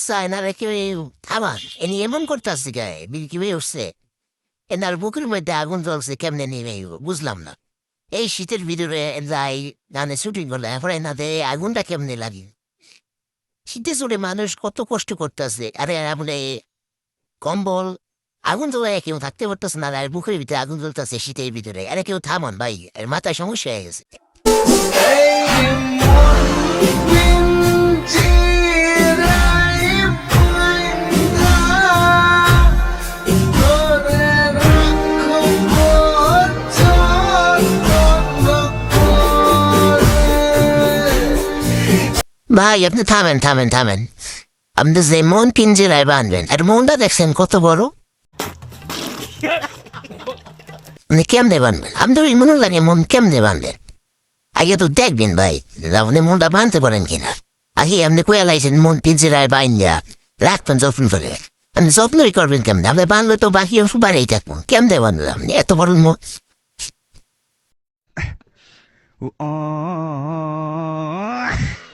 চায় না রেখে থামান এনি এমন করতেছে গায়ে বিলকি হয়ে উঠছে এনার বুকের মধ্যে আগুন জ্বলছে কেমনে নেমে বুঝলাম না এই শীতের ভিতরে যাই গানে শুটিং করলে এরপরে এনাদের আগুনটা কেমনে লাগে শীতে চলে মানুষ কত কষ্ট করতেছে আরে আপনি কম্বল আগুন জ্বলায় কেউ থাকতে পারতেছে না আর বুকের ভিতরে আগুন জ্বলতেছে শীতের ভিতরে আরে কেউ থামান ভাই এর মাথায় সমস্যা হয়ে গেছে ভাই আপনি থামেন থামেন থামেন আপনি যে মন পিঞ্জিরায় বাঁধবেন আর মনটা দেখছেন কত বড় আপনি কেমনে বাঁধবেন আমি তো মনে লাগে মন কেমনে বাঁধবেন আগে তো দেখবেন ভাই আপনি মনটা বাঁধতে পারেন কিনা আগে আপনি কয়ে লাইছেন মন পিঞ্জিরায় বাইন্দা রাখবেন যত্ন করে আপনি যত্নই করবেন কেমনে আপনি বাঁধলে তো বাকি ওষুধ বাড়িয়ে থাকবেন কেমনে বাঁধবেন আপনি এত বড় মন Oh